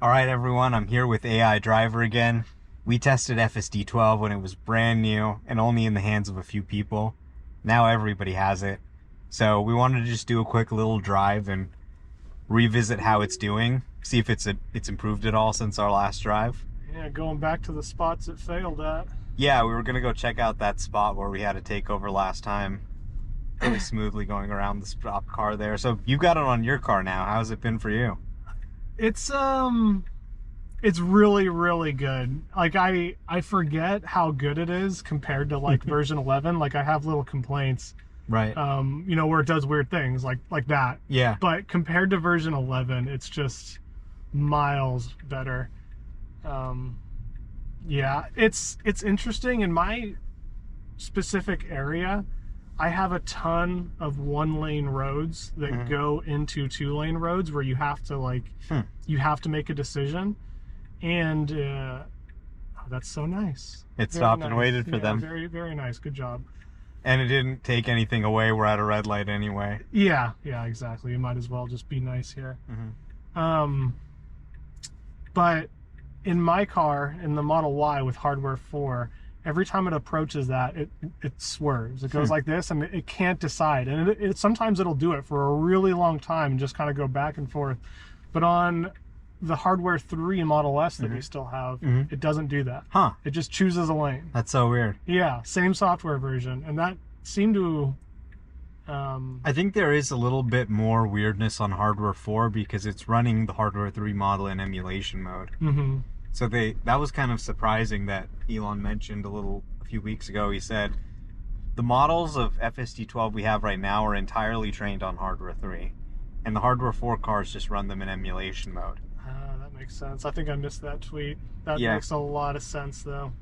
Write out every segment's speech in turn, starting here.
All right, everyone, I'm here with AI Driver again. We tested FSD 12 when it was brand new and only in the hands of a few people. Now everybody has it. So we wanted to just do a quick little drive and revisit how it's doing, see if it's improved at all since our last drive. Yeah, going back to the spots it failed at. Yeah, we were going to go check out that spot where we had a takeover last time. Really smoothly going around the stop car there. So you've got it on your car now. How's it been for you? It's really, really good. Like I forget how good it is compared to like version 11. Like I have little complaints. Right. You know, where it does weird things like that. Yeah. But compared to version 11, it's just miles better. Yeah, it's interesting. In my specific area, I have a ton of one-lane roads that go into two-lane roads where you have to you have to make a decision, and oh, that's so nice. It stopped and waited for them. Very, very nice. Good job. And it didn't take anything away. We're at a red light anyway. Yeah, exactly. You might as well just be nice here. But in my car, in the Model Y with hardware 4, every time it approaches that, it swerves. It goes like this, and it can't decide. And it sometimes it'll do it for a really long time and just kind of go back and forth. But on the hardware 3 Model S that we still have, it doesn't do that. Huh. It just chooses a lane. That's so weird. Yeah, same software version. And that seemed to... I think there is a little bit more weirdness on hardware 4 because it's running the hardware 3 model in emulation mode. So that was kind of surprising that Elon mentioned a few weeks ago. He said the models of FSD 12 we have right now are entirely trained on hardware 3, and the hardware 4 cars just run them in emulation mode. That makes sense. I think I missed that tweet. That makes a lot of sense, though.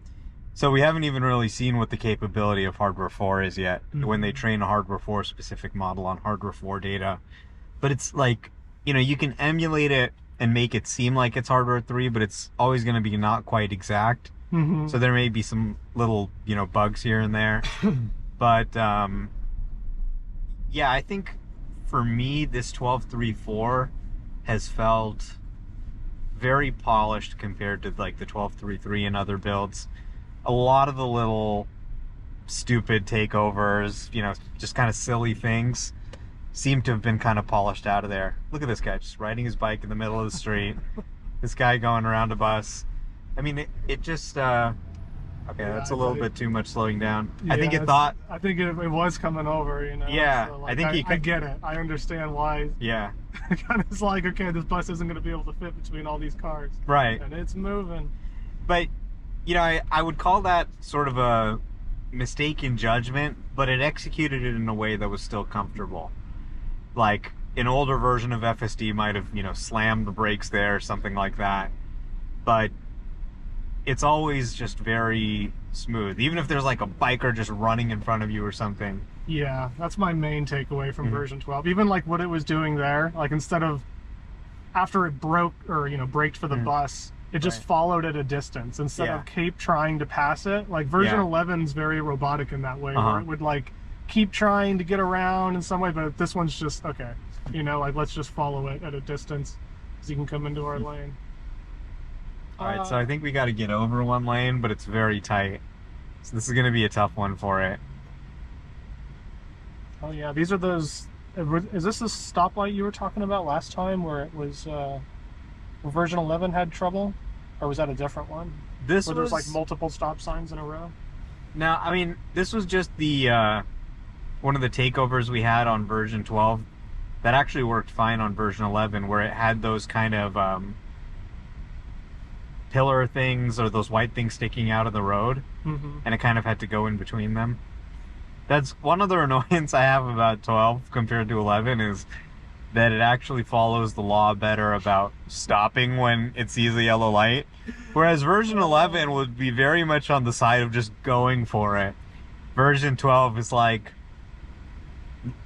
So we haven't even really seen what the capability of hardware 4 is yet when they train a hardware 4 specific model on hardware 4 data. But it's like, you know, you can emulate it and make it seem like it's hardware 3, but it's always going to be not quite exact. So there may be some little, bugs here and there. But, yeah, I think for me, this 12.3.4 has felt very polished compared to like the 12.3.3 and other builds. A lot of the little stupid takeovers, just kind of silly things seem to have been kind of polished out of there. Look at this guy just riding his bike in the middle of the street. This guy going around a bus. I mean, it just, okay, that's a little bit too much slowing down. Yeah, I think it was coming over, Yeah, so, I think I get it. I understand why. Yeah. Kind of, it's like, okay, this bus isn't going to be able to fit between all these cars. Right. And it's moving. But, I would call that sort of a mistake in judgment, but it executed it in a way that was still comfortable. Like, an older version of FSD might have, slammed the brakes there or something like that. But it's always just very smooth. Even if there's like a biker just running in front of you or something. Yeah, that's my main takeaway from version 12. Even like what it was doing there, like instead of after it broke or, braked for the bus, it just followed at a distance instead of keep trying to pass it. Like version 11's very robotic in that way, where it would like keep trying to get around in some way, but this one's just, okay, like let's just follow it at a distance so you can come into our lane. All right, so I think we got to get over one lane, but it's very tight. So this is going to be a tough one for it. Oh yeah, these are those, is this the stoplight you were talking about last time where it was, where version 11 had trouble? Or was that a different one? Where there's like multiple stop signs in a row? No, I mean, this was just the, one of the takeovers we had on version 12 that actually worked fine on version 11, where it had those kind of pillar things or those white things sticking out of the road, and it kind of had to go in between them. That's one other annoyance I have about 12 compared to 11 is that it actually follows the law better about stopping when it sees a yellow light. Whereas version 11 would be very much on the side of just going for it. Version 12 is like,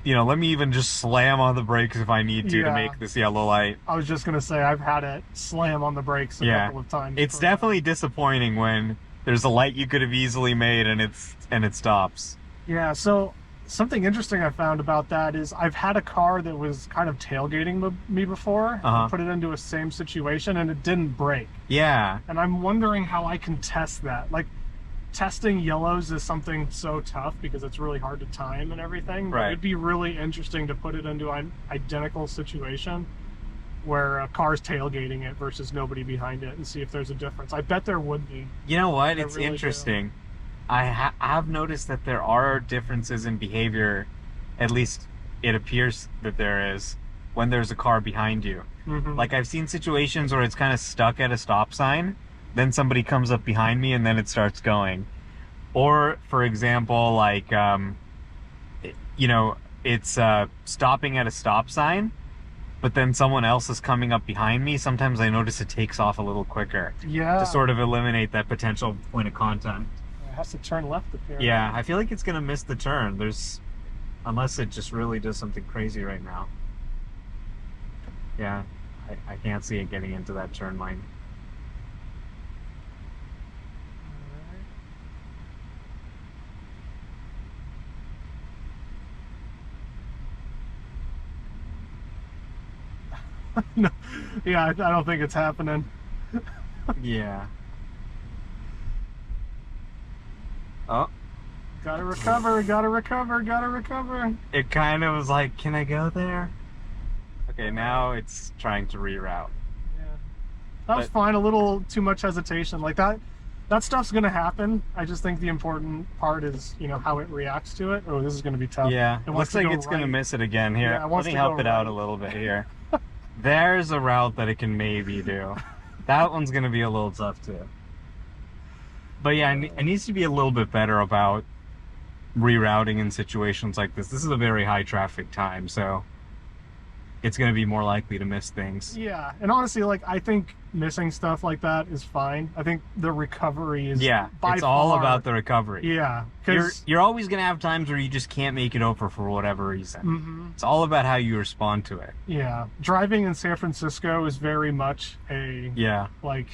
let me even just slam on the brakes if I need to make this yellow light. I was just going to say, I've had it slam on the brakes a couple of times. It's definitely disappointing when there's a light you could have easily made and it stops. Yeah, so something interesting I found about that is I've had a car that was kind of tailgating me before, and put it into a same situation, and it didn't break. Yeah. And I'm wondering how I can test that. Like, testing yellows is something so tough because it's really hard to time and everything. Right. It'd be really interesting to put it into an identical situation where a car's tailgating it versus nobody behind it and see if there's a difference. I bet there would be. You know what? It's really interesting. Do. I've noticed that there are differences in behavior, at least it appears that there is, when there's a car behind you. Like, I've seen situations where it's kind of stuck at a stop sign, then somebody comes up behind me and then it starts going. Or, for example, like, you know, it's stopping at a stop sign, but then someone else is coming up behind me. Sometimes I notice it takes off a little quicker. Yeah. To sort of eliminate that potential point of contact. It has to turn left up here. Yeah, I feel like it's going to miss the turn. Unless it just really does something crazy right now. Yeah, I can't see it getting into that turn lane. No, yeah, I don't think it's happening. Yeah. Oh. Gotta recover, gotta recover, gotta recover. It kind of was like, can I go there? Okay, now it's trying to reroute. Yeah. That was fine, a little too much hesitation. Like that stuff's gonna happen. I just think the important part is, you know, how it reacts to it. Oh, this is gonna be tough. Yeah, it looks like it's gonna miss it again here. Yeah, let me help it out a little bit here. There's a route that it can maybe do. That one's gonna be a little tough too. But yeah, it needs to be a little bit better about rerouting in situations like this. This is a very high traffic time, so it's going to be more likely to miss things. Yeah, and honestly, like, I think missing stuff like that is fine. I think the recovery is it's all about the recovery. Yeah, you're always going to have times where you just can't make it over for whatever reason. It's all about how you respond to it. Yeah, driving in San Francisco is very much a like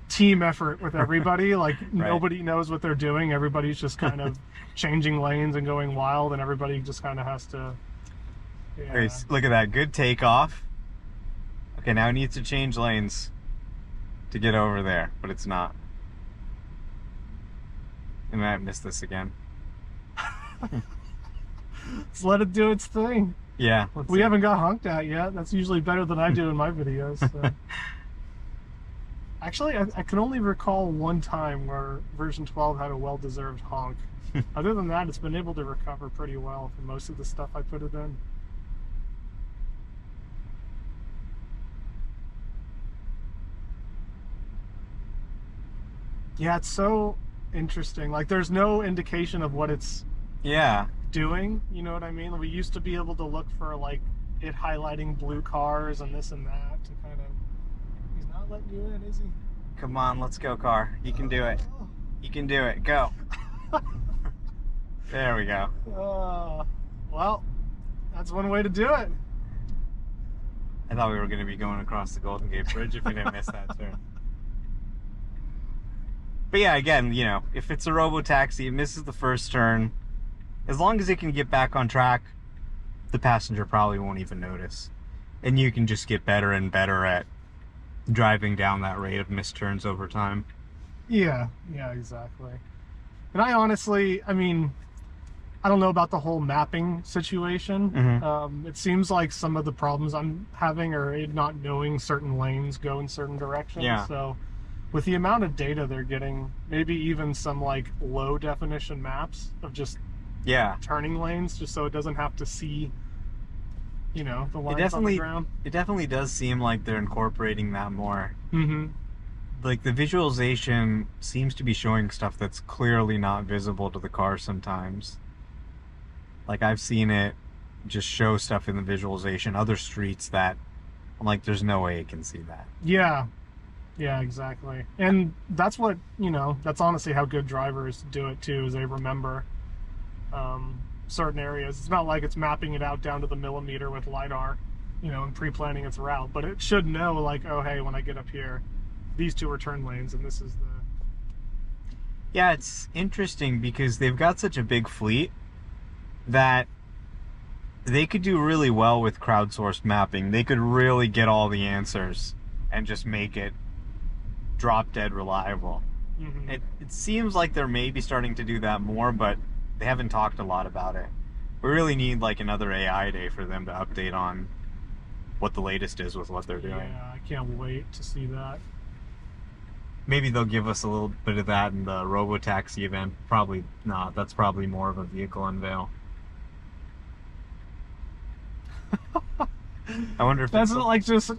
team effort with everybody. Like, nobody knows what they're doing. Everybody's just kind of changing lanes and going wild, and everybody just kind of has to. Yeah. Okay, look at that. Good takeoff. Okay, now it needs to change lanes to get over there, but it's not. I might miss this again. Let's let it do its thing. Yeah. We haven't got honked at yet. That's usually better than I do in my videos. So. Actually, I can only recall one time where version 12 had a well-deserved honk. Other than that, it's been able to recover pretty well for most of the stuff I put it in. Yeah, it's so interesting. Like, there's no indication of what it's doing. You know what I mean? We used to be able to look for, like, it highlighting blue cars and this and that to kind of... He's not letting you in, is he? Come on, let's go, car. You can do it. You can do it. Go. There we go. Well, that's one way to do it. I thought we were going to be going across the Golden Gate Bridge if we didn't miss that turn. But yeah, again, you know, if it's a robo-taxi, it misses the first turn. As long as it can get back on track, the passenger probably won't even notice. And you can just get better and better at driving down that rate of missed turns over time. Yeah, exactly. And I honestly, I mean, I don't know about the whole mapping situation. It seems like some of the problems I'm having are not knowing certain lanes go in certain directions. Yeah. So with the amount of data they're getting, maybe even some like low definition maps of just turning lanes, just so it doesn't have to see, you know, the lines on the ground. It definitely does seem like they're incorporating that more. Like, the visualization seems to be showing stuff that's clearly not visible to the car sometimes. Like, I've seen it just show stuff in the visualization, other streets that I'm like, there's no way it can see that. Yeah, exactly. And that's what, you know, that's honestly how good drivers do it too, is they remember certain areas. It's not like it's mapping it out down to the millimeter with LiDAR, you know, and pre-planning its route, but it should know, like, oh, hey, when I get up here, these two are turn lanes, and this is the... Yeah, it's interesting because they've got such a big fleet that they could do really well with crowdsourced mapping. They could really get all the answers and just make it drop dead reliable. Mm-hmm. It seems like they're maybe starting to do that more, but they haven't talked a lot about it. We really need like another AI day for them to update on what the latest is with what they're doing. Yeah, I can't wait to see that. Maybe they'll give us a little bit of that in the Robotaxi event. Probably not. That's probably more of a vehicle unveil. I wonder if That's it's like just,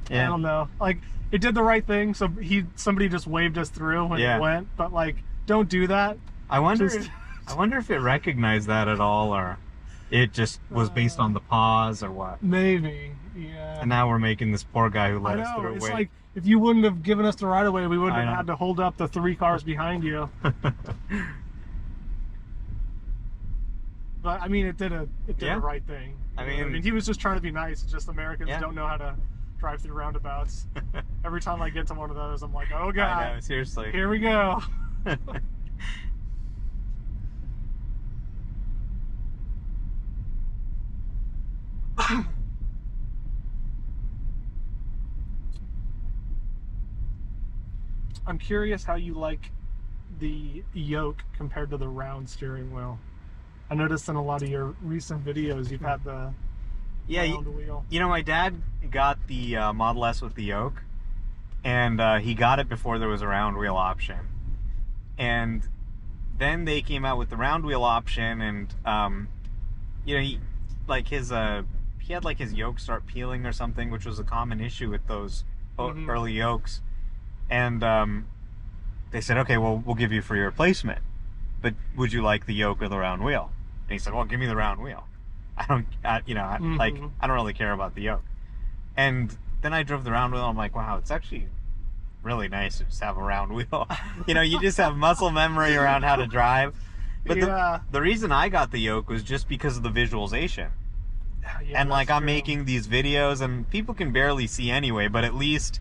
yeah. I don't know. Like, it did the right thing, so somebody just waved us through when it went, but like, don't do that. I wonder if it recognized that at all, or it just was based on the pause, or what. Maybe, yeah. And now we're making this poor guy who let us through it's wait. like, if you wouldn't have given us the right of way, we wouldn't have had to hold up the 3 cars behind you. But I mean, it did the right thing. I mean, he was just trying to be nice. It's just Americans don't know how to drive through roundabouts. Every time I get to one of those, I'm like, oh god, I know, seriously. Here we go. I'm curious how you like the yoke compared to the round steering wheel. I noticed in a lot of your recent videos you've had the round wheel. You know, my dad got the Model S with the yoke, and he got it before there was a round wheel option. And then they came out with the round wheel option, and you know, he had like his yoke start peeling or something, which was a common issue with those early yokes. And they said, okay, well, we'll give you for your replacement, but would you like the yoke or the round wheel? And he said, well, give me the round wheel. I don't really care about the yoke. And then I drove the round wheel. And I'm like, wow, it's actually really nice to just have a round wheel. You know, you just have muscle memory around how to drive. But the reason I got the yoke was just because of the visualization. Yeah, and like I'm making these videos, and people can barely see anyway, but at least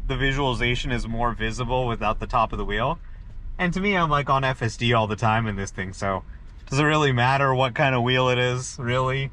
the visualization is more visible without the top of the wheel. And to me, I'm like on FSD all the time in this thing, so does it really matter what kind of wheel it is, really?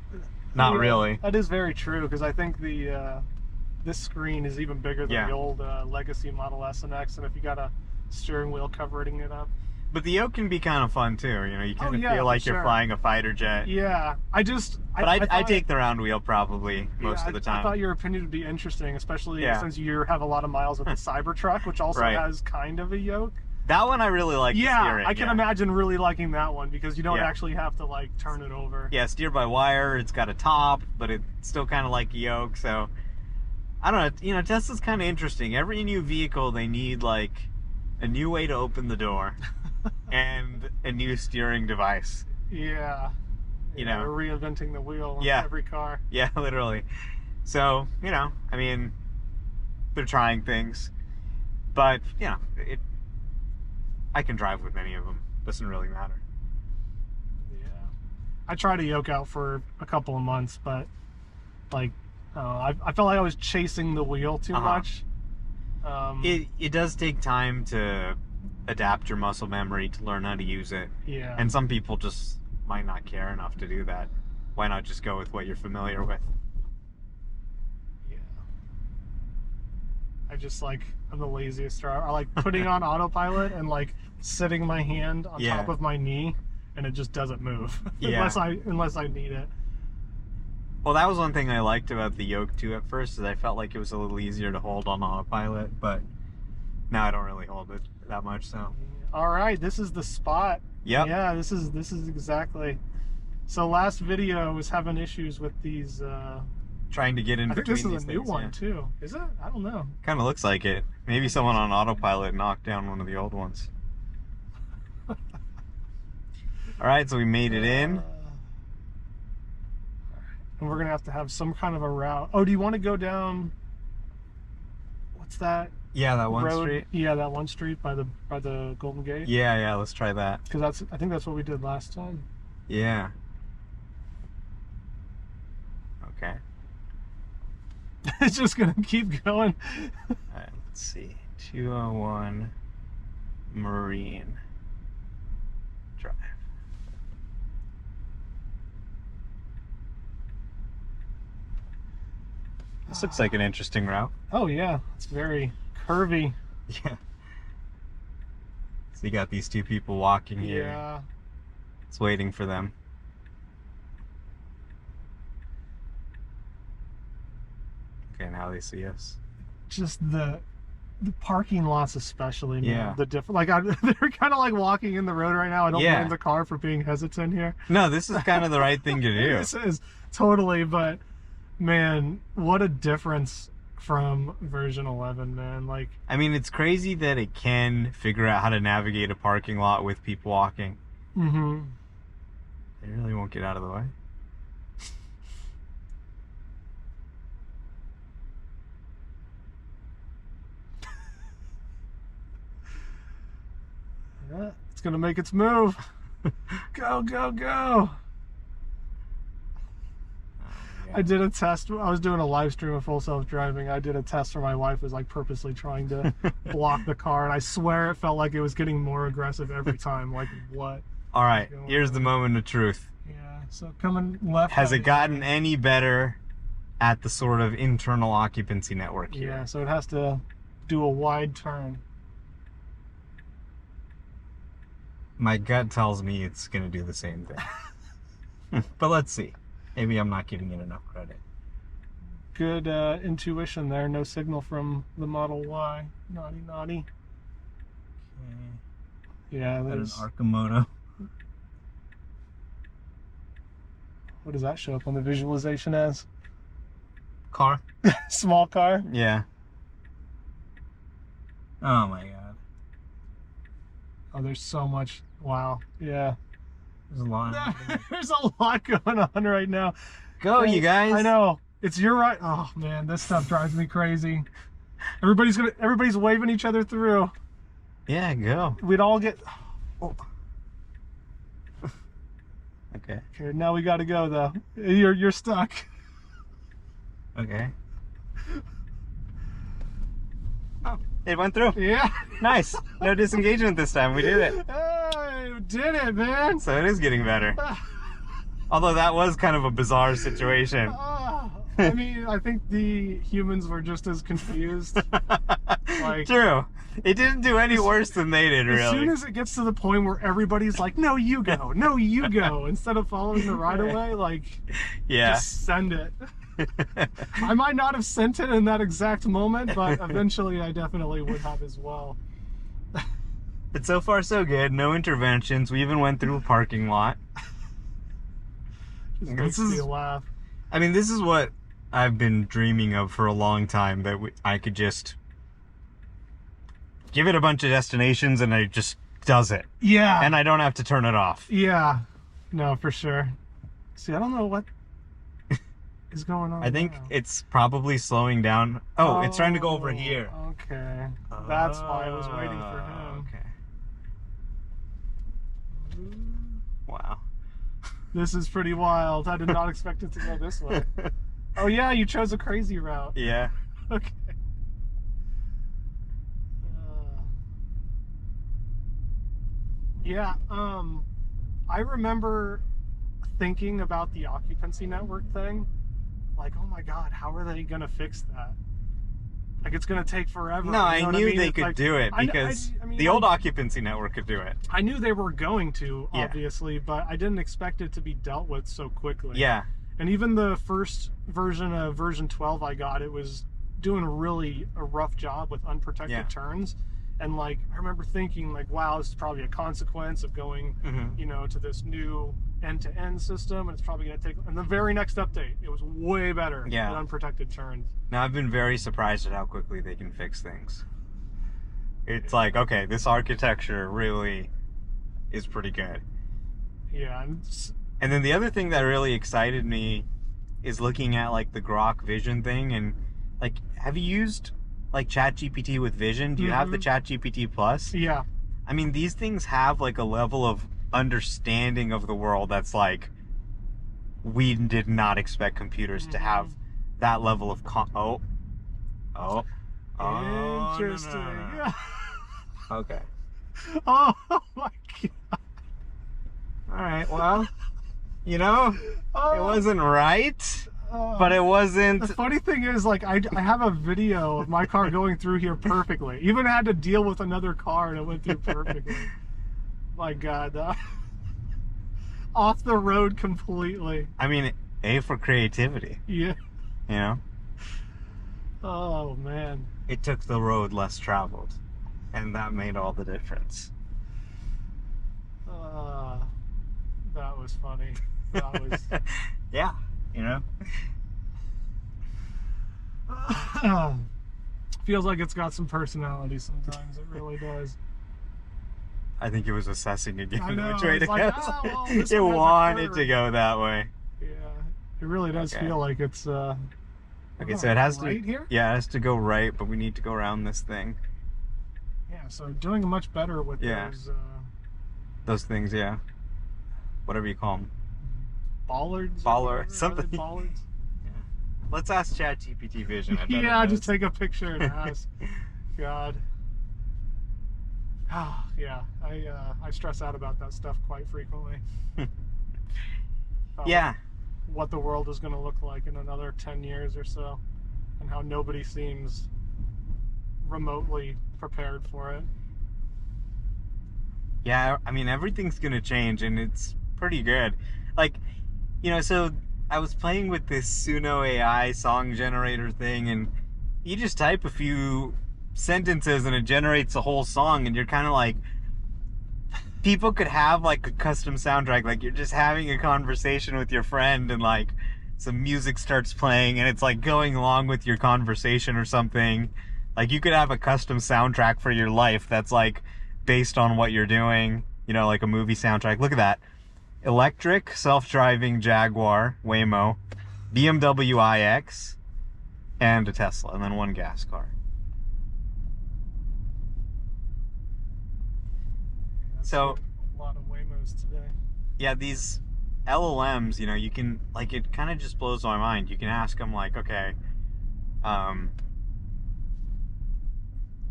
Not really. That is very true, because I think this screen is even bigger than the old Legacy Model S and X, and if you got a steering wheel covering it up. But the yoke can be kind of fun too, you know, you kind of feel like you're flying a fighter jet. Yeah, I take the round wheel probably most of the time. I thought your opinion would be interesting, especially since you have a lot of miles with the Cybertruck, which also has kind of a yoke. That one I really like steering. I can imagine really liking that one, because you don't actually have to like turn it over. Yeah, steer by wire, it's got a top, but it's still kind of like a yoke, so I don't know, you know, Tesla's kind of interesting. Every new vehicle, they need like a new way to open the door and a new steering device. Yeah. You know, we're reinventing the wheel in every car. Yeah, literally. So, you know, I mean, they're trying things, but you know, I can drive with any of them. Doesn't really matter. Yeah. I tried a yoke out for a couple of months, but like, I felt like I was chasing the wheel too much. It does take time to adapt your muscle memory to learn how to use it. Yeah. And some people just might not care enough to do that. Why not just go with what you're familiar with? Yeah. I'm the laziest driver. I like putting on autopilot and like sitting my hand on top of my knee, and it just doesn't move unless I need it. Well, that was one thing I liked about the yoke too at first, is I felt like it was a little easier to hold on autopilot, but now I don't really hold it that much. So all right, this is the spot. Yeah, this is exactly. So last video I was having issues with these trying to get in between. This is a new one too, is it? I don't know. Kind of looks like it. Maybe someone on autopilot knocked down one of the old ones. All right, so we made it in. And we're gonna have some kind of a route. Oh, do you want to go down? What's that? Yeah, that one street. Yeah, that one street by the Golden Gate. Yeah, let's try that. Because I think that's what we did last time. Yeah. Okay. It's just gonna keep going. All right, let's see. 201 Marine Drive. This looks like an interesting route. Oh yeah, it's very curvy. Yeah. So you got these two people walking here. Yeah. It's waiting for them. Okay, now they see us. Just the parking lots especially, man. Yeah. The different, like they're kind of like walking in the road right now. I don't blame the car for being hesitant here. No, this is kind of the right thing to do. This is totally, but man, what a difference from version 11, man. Like, I mean, it's crazy that it can figure out how to navigate a parking lot with people walking. mm-hmm. They really won't get out of the way. Yeah, it's gonna make its move. Go, go, go. I did a test. I was doing a live stream of full self-driving. I did a test where my wife was like purposely trying to block the car, and I swear it felt like it was getting more aggressive every time. Like, what? All right, here's the moment of truth. Yeah, so coming left. Has it gotten any better at the sort of internal occupancy network here? Yeah, so it has to do a wide turn. My gut tells me it's going to do the same thing. But let's see. Maybe I'm not giving it enough credit. Good intuition there. No signal from the Model Y. Naughty, naughty. Okay. Yeah, Got an there's... Arcimoto. What does that show up on the visualization as? Car? Small car? Yeah. Oh my god. Oh, there's so much. Wow. Yeah. There's a lot. There's a lot going on right now. Go, you guys. I know. It's your right. Oh man, this stuff drives me crazy. Everybody's waving each other through. Yeah, go. We'd all get. Oh. Okay. Okay, now we got to go though. You're stuck. Okay. Oh, it went through. Yeah. Nice. No disengagement this time. We did it. Hey, we did it, man. So it is getting better. Although that was kind of a bizarre situation. I mean, I think the humans were just as confused. Like, true. It didn't do any worse than they did, really. As soon as it gets to the point where everybody's like, no, you go, no, you go, instead of following the right of way, like, just send it. I might not have sent it in that exact moment, but eventually I definitely would have as well. But so far so good. No interventions. We even went through a parking lot. Just makes me laugh. I mean, this is what I've been dreaming of for a long time, that I could just give it a bunch of destinations and it just does it. Yeah. And I don't have to turn it off. Yeah. No, for sure. See, I don't know what is going on. I think now. it's probably slowing down. Oh, it's trying to go over here. Okay. That's why I was waiting for him. Okay. Wow. This is pretty wild. I did not expect it to go this way. Oh yeah, you chose a crazy route. Yeah. Okay. Yeah, I remember thinking about the occupancy network thing. Like, oh my god, how are they gonna fix that? Like, it's gonna take forever. No, I knew they could do it because the old occupancy network could do it. I knew they were going to, obviously, but I didn't expect it to be dealt with so quickly. Yeah. And even the first version of version 12 I got, it was doing really a rough job with unprotected turns. And like, I remember thinking like, wow, this is probably a consequence of going, you know, to this new end-to-end system, and it's probably going to take. And the very next update, it was way better than unprotected turns. Now I've been very surprised at how quickly they can fix things. It's like, okay, this architecture really is pretty good. Yeah. And then the other thing that really excited me is looking at like the Grok Vision thing, and like, have you used like ChatGPT with Vision? Do you have the ChatGPT Plus? Yeah. I mean, these things have like a level of understanding of the world that's like, we did not expect computers to have that level of Interesting. No. Okay. Oh my god. All right. Well, you know, it wasn't right. but it wasn't. The funny thing is, like, I have a video of my car going through here perfectly. Even had to deal with another car and it went through perfectly. My God. Off the road completely. I mean, A for creativity. Yeah. You know? Oh, man. It took the road less traveled. And that made all the difference. That was funny. That was... Yeah, you know? Feels like it's got some personality sometimes. It really does. I think it was assessing again I know, which way to like, go. oh, well, this It one has a wanted curve. to go that way. Yeah, it really does Okay. feel like it's Okay, so it has right to here? Yeah, it has to go right, but we need to go around this thing. Yeah, so doing much better with Yeah. those Those things, yeah. Whatever you call them. bollards. Baller, Are something. they bollards? Let's ask ChatGPT Vision. I bet it Yeah, knows. just take a picture and ask. God. Oh, yeah, I stress out about that stuff quite frequently. About Yeah. what the world is going to look like in another 10 years or so, and how nobody seems remotely prepared for it. Yeah, I mean, everything's gonna change, and it's pretty good. Like, you know, so I was playing with this Suno AI song generator thing, and you just type a few sentences and it generates a whole song, and you're kind of like, people could have like a custom soundtrack, like you're just having a conversation with your friend, and like some music starts playing, and it's like going along with your conversation or something. Like you could have a custom soundtrack for your life that's like based on what you're doing, you know, like a movie soundtrack. Look at that. Electric, self-driving Jaguar, Waymo, BMW iX, and a Tesla, and then one gas car. That's So, a lot of Waymos today. yeah, these LLMs, you know, you can, like, it kind of just blows my mind. You can ask them, like, okay,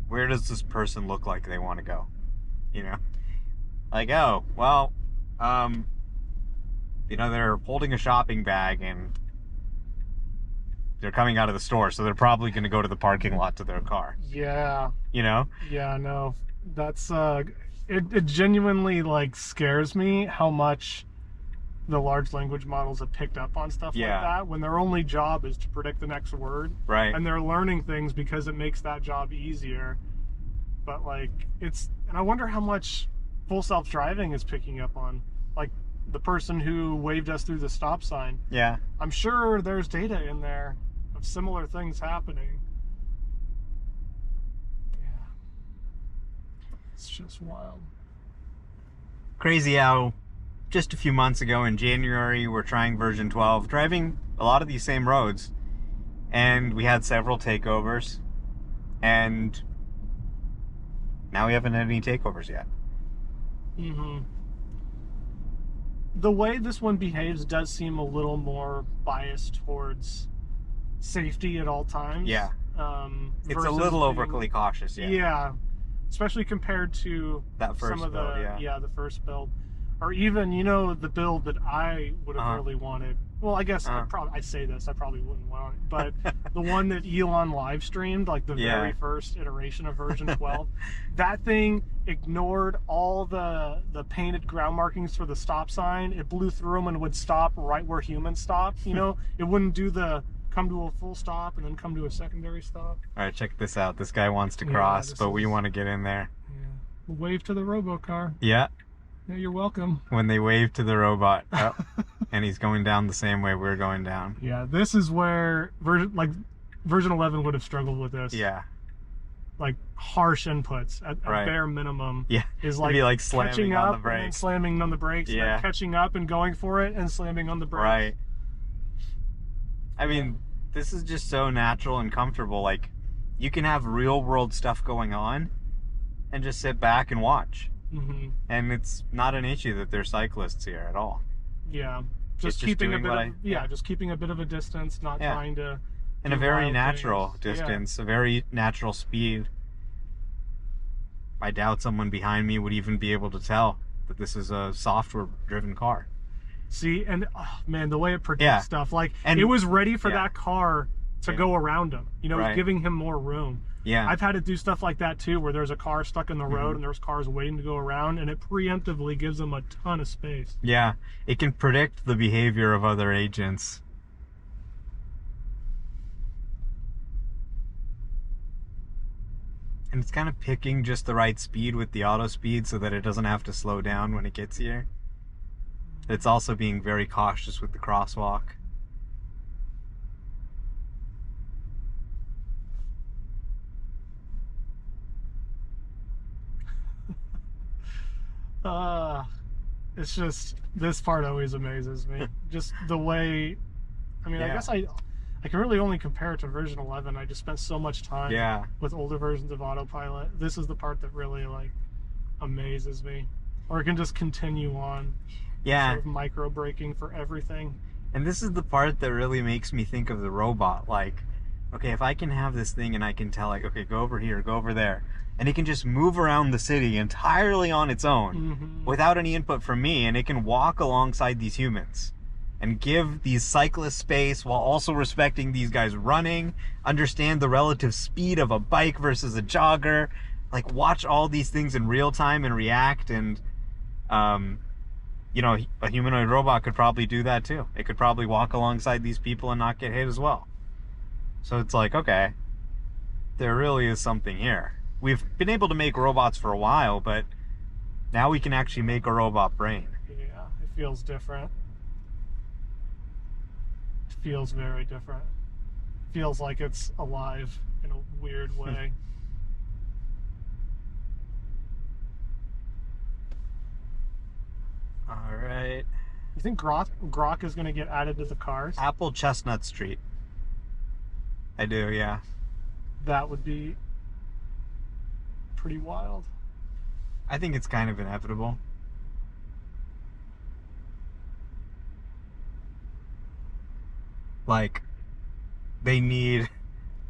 where does this person look like they want to go? You know? Like, oh, well, you know, they're holding a shopping bag and they're coming out of the store, so they're probably going to go to the parking lot to their car. Yeah, You know? yeah, no, that's it genuinely like scares me how much the large language models have picked up on stuff Yeah. like that, when their only job is to predict the next word, Right. and they're learning things because it makes that job easier. But like, and I wonder how much full self-driving is picking up on, like the person who waved us through the stop sign. Yeah. I'm sure there's data in there of similar things happening. Yeah. It's just wild. Crazy how just a few months ago in January, we're trying version 12, driving a lot of these same roads, and we had several takeovers, and now we haven't had any takeovers yet. Mm-hmm. The way this one behaves does seem a little more biased towards safety at all times. Yeah. It's a versus little being- overly cautious, yeah. Yeah, especially compared to That first some of the build, yeah. the first build, or even, you know, the build that I would have really wanted. Well, I guess I say this, I probably wouldn't want it, but the one that Elon live streamed, like the Yeah. very first iteration of version 12, that thing ignored all the painted ground markings for the stop sign. It blew through them and would stop right where humans stop. You know, it wouldn't do the come to a full stop and then come to a secondary stop. All right, check this out. This guy wants to Yeah, cross, this but we is- want to get in there. Yeah. Wave to the robocar. Yeah, Yeah, you're welcome. when they wave to the robot. Oh, and he's going down the same way we're going down. Yeah, this is where version 11 would have struggled with this. Yeah. Like harsh inputs at Right. bare minimum. Yeah. Is It'd like, be like catching slamming up on the and then brakes. slamming on the brakes. And Yeah. then catching up and going for it and slamming on the brakes. Right. I mean, this is just so natural and comfortable. Like, you can have real world stuff going on and just sit back and watch. Mm-hmm. And it's not an issue that there's cyclists here at all. Yeah. It's Just just keeping a doing bit what of, I- yeah, yeah. just keeping a bit of a distance, not Yeah. trying to And a do very wild natural things. Yeah. distance, a very natural speed. I doubt someone behind me would even be able to tell that this is a software driven car. See, and oh, man, the way it predicts stuff, like and it was ready for that car to go around him, you know, right. giving him more room. Yeah. I've had to do stuff like that too, where there's a car stuck in the road and there's cars waiting to go around, and it preemptively gives them a ton of space. Yeah, it can predict the behavior of other agents. And it's kind of picking just the right speed with the auto speed so that it doesn't have to slow down when it gets here. It's also being very cautious with the crosswalk. It's just, this part always amazes me. Just the way, I mean, I guess I can really only compare it to version 11. I just spent so much time with older versions of autopilot. This is the part that really like amazes me. Or it can just continue on. Sort of micro braking for everything. And this is the part that really makes me think of the robot. Like, okay, if I can have this thing and I can tell, like, okay, go over here, go over there, and it can just move around the city entirely on its own without any input from me, and it can walk alongside these humans and give these cyclists space while also respecting these guys running, understand the relative speed of a bike versus a jogger, like watch all these things in real time and react. And you know, a humanoid robot could probably do that too. It could probably walk alongside these people and not get hit as well. So it's like, okay, there really is something here. We've been able to make robots for a while, but now we can actually make a robot brain. Yeah, it feels different. It feels very different. It feels like it's alive in a weird way. All right. You think Grok is going to get added to the cars? Apple Chestnut Street. I do, yeah. That would be pretty wild. I think it's kind of inevitable. Like, they need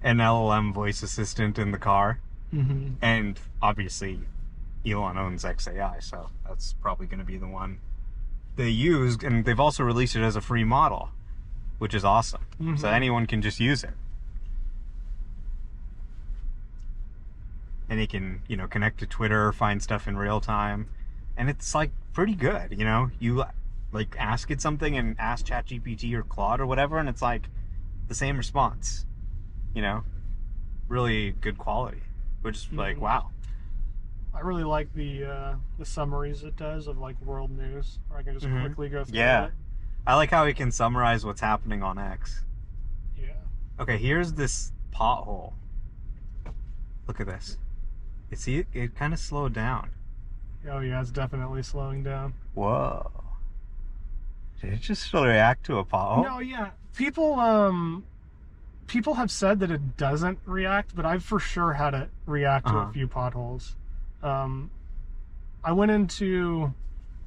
an LLM voice assistant in the car. And obviously, Elon owns XAI, so that's probably going to be the one they use. And they've also released it as a free model, which is awesome. So anyone can just use it. And it can, you know, connect to Twitter, find stuff in real time. And it's like pretty good, you know? You like ask it something and ask ChatGPT or Claude or whatever, and it's like the same response, you know? Really good quality. Which is like, wow. I really like the summaries it does of like world news, where I can just quickly go through it. I like how it can summarize what's happening on X. Yeah. Okay, here's this pothole. Look at this. You see, it kind of slowed down. Oh yeah, it's definitely slowing down. Whoa. Did it just react to a pothole? No, yeah. People have said that it doesn't react, but I've for sure had it react to a few potholes. I went into,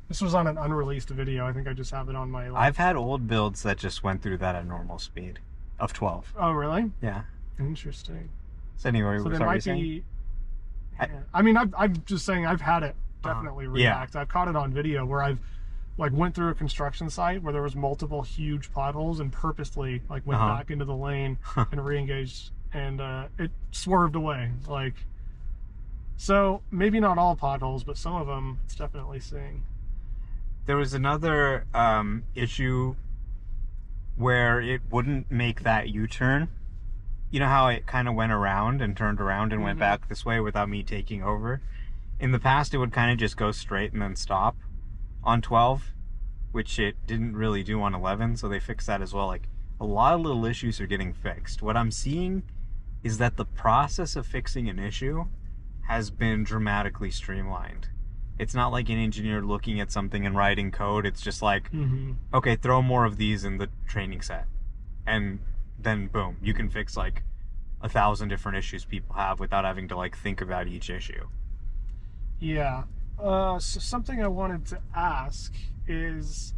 this was on an unreleased video. I think I just have it on my list. I've had old builds that just went through that at normal speed of 12. Oh, really? Yeah. Interesting. So anyway, so there might be. Yeah. I mean, I'm just saying I've had it definitely react. I've caught it on video where I've like went through a construction site where there was multiple huge potholes and purposely like went back into the lane and re-engaged, and it swerved away. Like, so maybe not all potholes, but some of them it's definitely seeing. There was another issue where it wouldn't make that U-turn. You know how it kind of went around and turned around and went back this way without me taking over? In the past, it would kind of just go straight and then stop on 12, which it didn't really do on 11, so they fixed that as well. Like, a lot of little issues are getting fixed. What I'm seeing is that the process of fixing an issue has been dramatically streamlined. It's not like an engineer looking at something and writing code. It's just like, okay, throw more of these in the training set. And then boom, you can fix like 1,000 different issues people have without having to like think about each issue. Yeah. So something I wanted to ask is,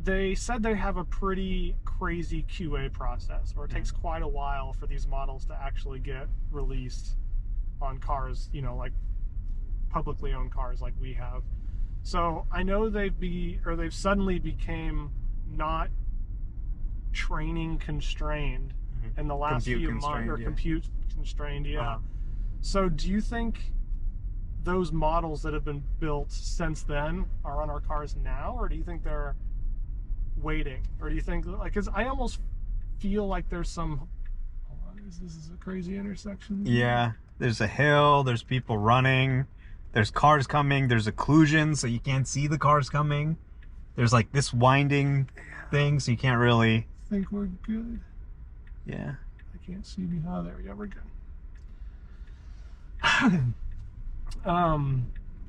they said they have a pretty crazy QA process where it takes quite a while for these models to actually get released on cars, you know, like publicly owned cars like we have. So I know they've suddenly became not training constrained in the last Compute few months, constrained, or yeah. compute constrained, yeah. Uh-huh. So do you think those models that have been built since then are on our cars now, or do you think they're waiting, or do you think, like, because I almost feel like there's some, hold on, this is a crazy intersection. Yeah, there's a hill, there's people running, there's cars coming, there's occlusion, so you can't see the cars coming. There's like this winding thing, so you can't really. I think we're good. Yeah. I can't see behind there. Yeah, we're good.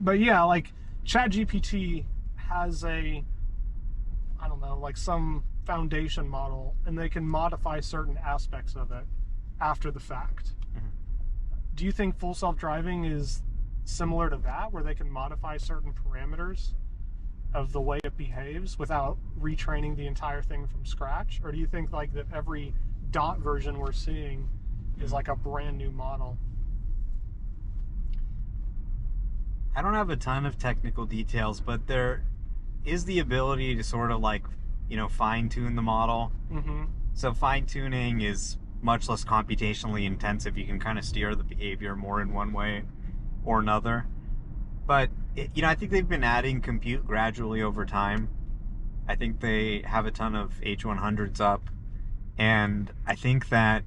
But yeah, like ChatGPT has I don't know, like some foundation model, and they can modify certain aspects of it after the fact. Mm-hmm. Do you think full self-driving is similar to that, where they can modify certain parameters of the way it behaves without retraining the entire thing from scratch? Or do you think like that every dot version we're seeing is like a brand new model? I don't have a ton of technical details, but there is the ability to sort of like, fine tune the model. Mm-hmm. So fine tuning is much less computationally intensive. You can kind of steer the behavior more in one way or another. But, I think they've been adding compute gradually over time. I think they have a ton of H100s up. And I think that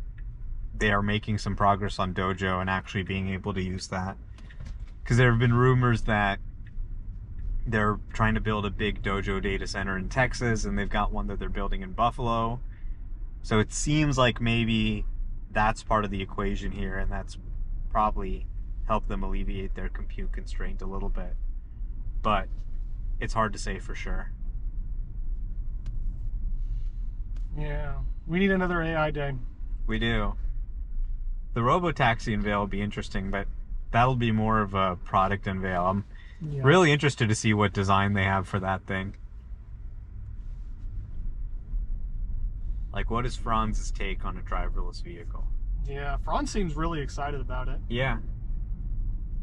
they are making some progress on Dojo and actually being able to use that. Because there have been rumors that they're trying to build a big Dojo data center in Texas, and they've got one that they're building in Buffalo. So it seems like maybe that's part of the equation here, and that's probably helped them alleviate their compute constraint a little bit. But it's hard to say for sure. Yeah, we need another AI day. We do. The robotaxi unveil will be interesting, but that'll be more of a product unveil. I'm really interested to see what design they have for that thing. Like, what is Franz's take on a driverless vehicle? Yeah, Franz seems really excited about it. Yeah.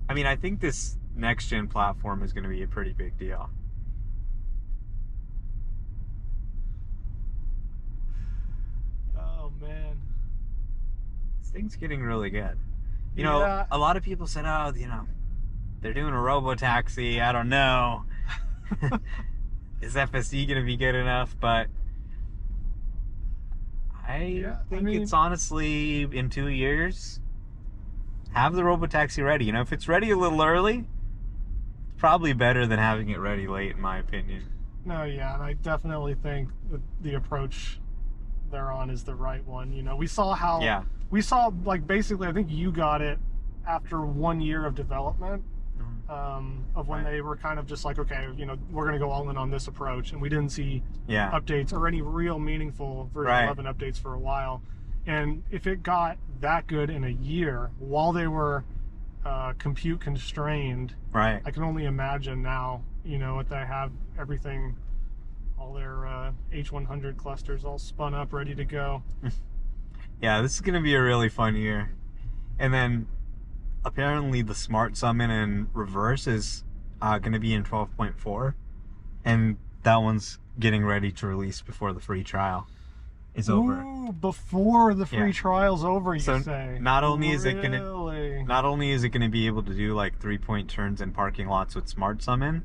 I mean, I think this next-gen platform is going to be a pretty big deal. Oh, man. This thing's getting really good. You know, a lot of people said, oh, they're doing a robo-taxi. I don't know. Is FSD going to be good enough? But I think it's honestly, in 2 years, have the robo-taxi ready. If it's ready a little early, it's probably better than having it ready late, in my opinion. No, yeah, and I definitely think that the approach they're on is the right one. We saw how... Yeah. We saw, like, basically, I think you got it after 1 year of development, of when they were kind of just like, okay, we're going to go all in on this approach. And we didn't see updates or any real meaningful version 11 updates for a while. And if it got that good in a year while they were compute constrained, I can only imagine now, what they have, everything, all their H100 clusters all spun up, ready to go. Yeah, this is going to be a really fun year. And then apparently the Smart Summon in reverse is going to be in 12.4. And that one's getting ready to release before the free trial is over. Ooh, before the free trial's over, you say? Not only is it going to be able to do like 3-point turns in parking lots with Smart Summon,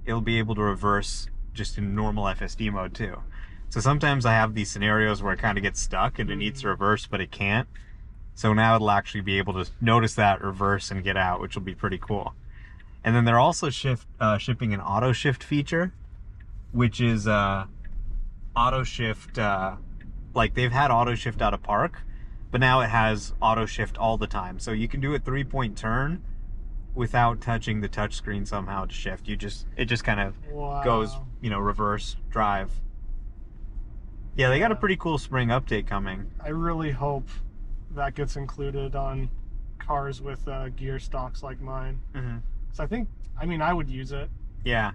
it'll be able to reverse just in normal FSD mode too. So sometimes I have these scenarios where it kind of gets stuck and it needs to reverse, but it can't. So now it'll actually be able to notice that, reverse, and get out, which will be pretty cool. And then they're also shipping an auto shift feature, which is auto shift. Like they've had auto shift out of park, but now it has auto shift all the time. So you can do a 3-point turn without touching the touch screen somehow to shift. It just kind of goes, reverse drive. Yeah, they got a pretty cool spring update coming. I really hope that gets included on cars with gear stocks like mine. So I would use it. Yeah.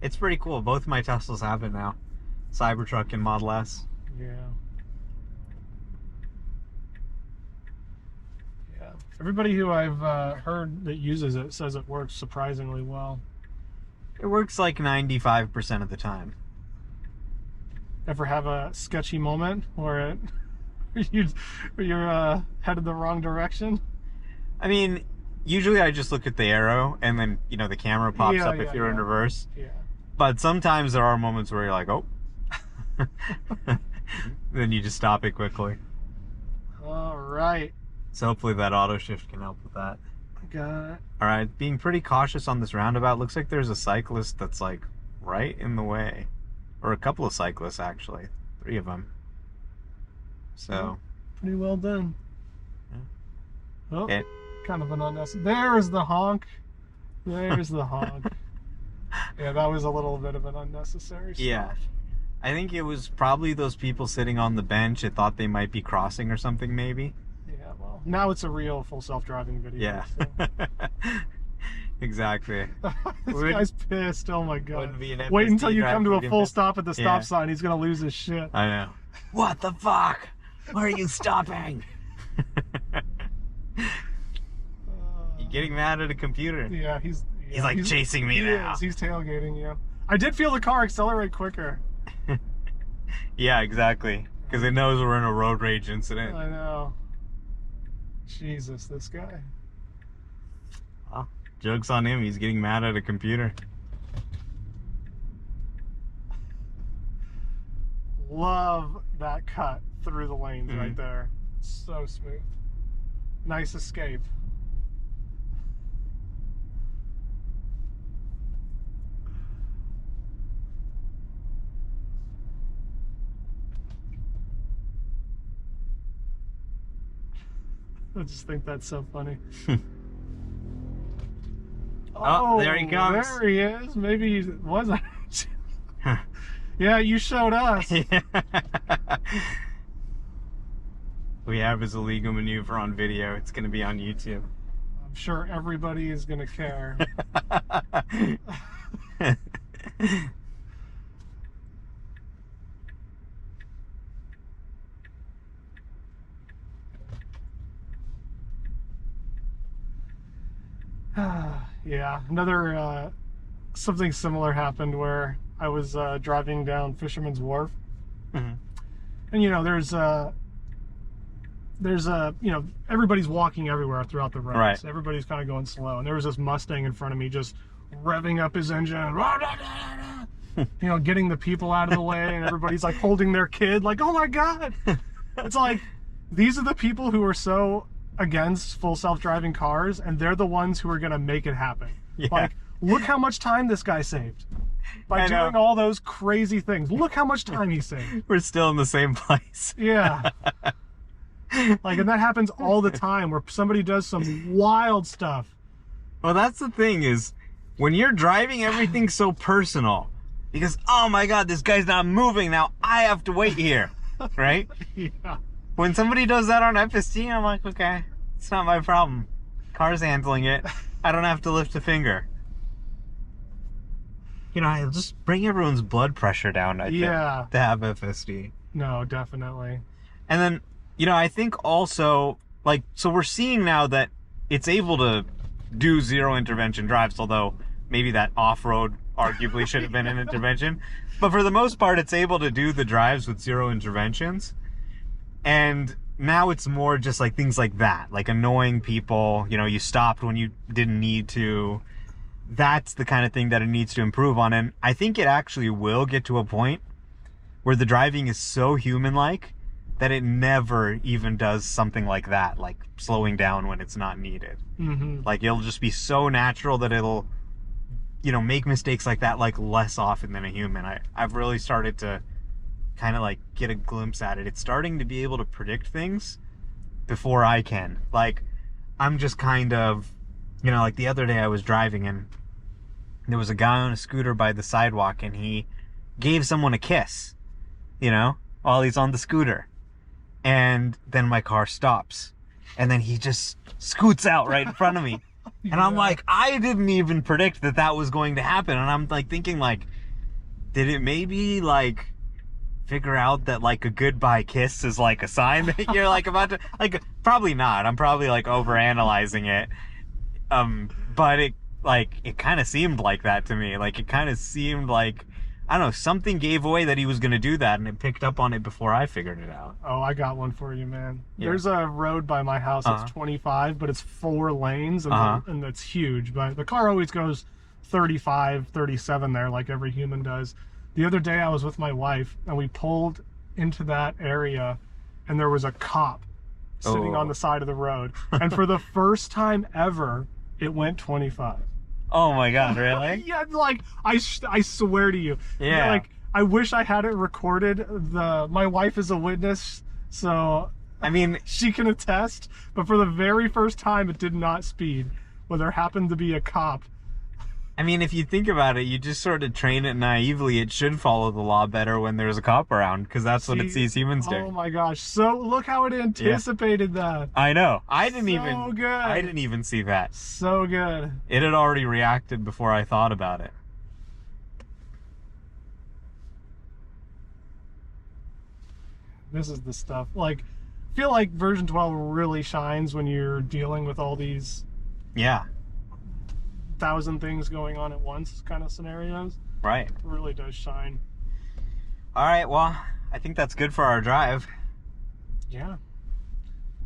It's pretty cool. Both my Teslas have it now. Cybertruck and Model S. Yeah. Everybody who I've heard that uses it says it works surprisingly well. It works like 95% of the time. Ever have a sketchy moment where you're headed the wrong direction? I mean, usually I just look at the arrow and then, the camera pops up if you're in reverse. Yeah. But sometimes there are moments where you're like, oh. Then you just stop it quickly. All right. So hopefully that auto shift can help with that. Got it. All right, being pretty cautious on this roundabout. Looks like there's a cyclist that's like right in the way. Or a couple of cyclists, actually. 3 of them. So. Pretty well done. Yeah. Oh, kind of an unnecessary. There's the honk. There's the honk. Yeah, that was a little bit of an unnecessary stuff. Yeah. I think it was probably those people sitting on the bench that thought they might be crossing or something, maybe. Yeah, well, now it's a real full self-driving video. Yeah. So. Exactly. This guy's pissed. Oh my god. Wouldn't be an Wait FSD until you drive come to a for full him. stop at the stop sign. He's gonna lose his shit. I know. What the fuck? Why are you stopping? You getting mad at a computer? Yeah, he's like chasing me now. He's tailgating you. I did feel the car accelerate quicker. Yeah, exactly. Because it knows we're in a road rage incident. I know. Jesus, this guy. Well, joke's on him. He's getting mad at a computer. Love that cut through the lanes Mm-hmm. right there. So smooth. Nice escape. I just think that's so funny. Oh, there he comes. There he is. Maybe he wasn't. Yeah, you showed us. We have his illegal maneuver on video. It's going to be on YouTube. I'm sure everybody is going to care. Yeah, another something similar happened where I was driving down Fisherman's Wharf, Mm-hmm. and everybody's walking everywhere throughout the roads. Right. Everybody's kind of going slow, and there was this Mustang in front of me just revving up his engine, getting the people out of the way, and everybody's like holding their kid, like, oh my god. It's like, these are the people who are so against full self-driving cars, and they're the ones who are going to make it happen. Yeah. Like, look how much time this guy saved by doing all those crazy things. Look how much time he saved. We're still in the same place. Yeah. Like, and that happens all the time where somebody does some wild stuff. Well, that's the thing is, when you're driving, everything's so personal. Because, oh my god, this guy's not moving, now I have to wait here. Right? Yeah. When somebody does that on FSD, I'm like, okay, it's not my problem. Car's handling it. I don't have to lift a finger. I'll just bring everyone's blood pressure down, I think, to have FSD. No, definitely. And then, I think also, so we're seeing now that it's able to do zero intervention drives, although maybe that off-road arguably should have been an intervention. But for the most part, it's able to do the drives with zero interventions. And now it's more just like things like that, like annoying people, you stopped when you didn't need to. That's the kind of thing that it needs to improve on. And I think it actually will get to a point where the driving is so human-like that it never even does something like that, like slowing down when it's not needed. Mm-hmm. Like, it'll just be so natural that it'll, make mistakes like that, like, less often than a human. I've really started to kind of, like, get a glimpse at it. It's starting to be able to predict things before I can. Like, I'm just kind of, like the other day I was driving and there was a guy on a scooter by the sidewalk and he gave someone a kiss, while he's on the scooter. And then my car stops. And then he just scoots out right in front of me. And I'm like, I didn't even predict that was going to happen. And I'm like thinking, like, did it maybe like figure out that like a goodbye kiss is like a sign that you're like about to, like, probably not. I'm probably like overanalyzing it. But like, it kind of seemed like that to me. Like, it kind of seemed like, I don't know, something gave away that he was going to do that, and it picked up on it before I figured it out. Oh, I got one for you, man. Yeah. There's a road by my house that's 25, but it's 4 lanes, and it's huge. But the car always goes 35, 37 there, like every human does. The other day I was with my wife, and we pulled into that area, and there was a cop sitting on the side of the road. And for the first time ever, it went 25. Oh my God, really? Yeah, like, I swear to you. Yeah. Like, I wish I had it recorded. My wife is a witness, so I mean, she can attest. But for the very first time, it did not speed. Well, there happened to be a cop. I mean, if you think about it, you just sort of train it naively. It should follow the law better when there's a cop around, because that's what it sees humans do. Oh my gosh! So look how it anticipated that. I know. I So good. I didn't even see that. So good. It had already reacted before I thought about it. This is the stuff. Like, I feel like version 12 really shines when you're dealing with all these Yeah. 1,000 things going on at once kind of scenarios. Right. It really does shine. All right. Well, I think that's good for our drive. Yeah.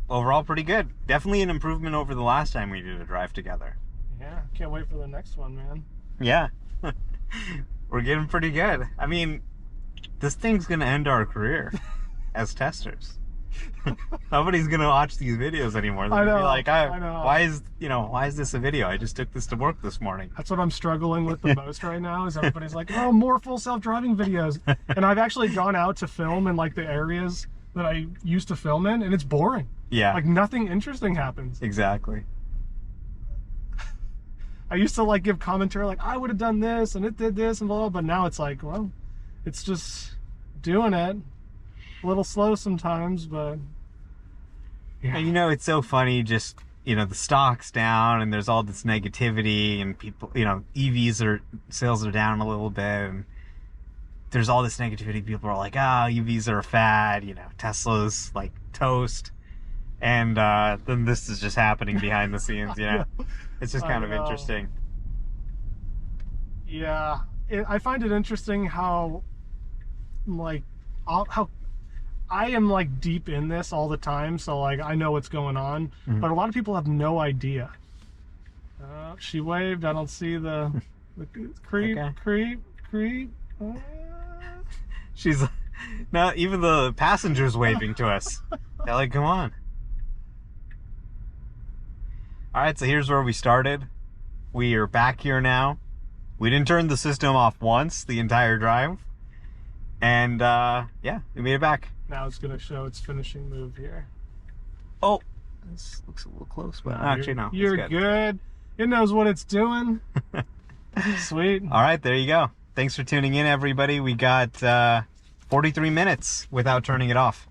Overall, pretty good. Definitely an improvement over the last time we did a drive together. Yeah. Can't wait for the next one, man. Yeah. We're getting pretty good. I mean, this thing's going to end our career as testers. Nobody's gonna watch these videos anymore. They're gonna be like, I know. why is this a video? I just took this to work this morning. That's what I'm struggling with the most right now, is everybody's like, oh, more full self-driving videos. And I've actually gone out to film in like the areas that I used to film in, and it's boring. Yeah. Like, nothing interesting happens. Exactly. I used to like give commentary like, I would have done this and it did this and blah, blah, but now it's like, well, it's just doing it. A little slow sometimes, but yeah. And, you know, it's so funny, just, you know, the stock's down and there's all this negativity, and people, you know, sales are down a little bit, and there's all this negativity. People are like, EVs are a fad, you know, Tesla's like toast. And then this is just happening behind the scenes, you know. It's just kind of interesting. Yeah. I find it interesting how I am like deep in this all the time, so like I know what's going on, but a lot of people have no idea. She waved. I don't see the creep, Okay. creep. She's not even the passengers waving to us. They're like, come on. All right, so here's where we started. We are back here now. We didn't turn the system off once the entire drive. And yeah, we made it back. Now it's going to show its finishing move here. Oh, this looks a little close, but actually, no. You're good. It knows what it's doing. Sweet. All right, there you go. Thanks for tuning in, everybody. We got 43 minutes without turning it off.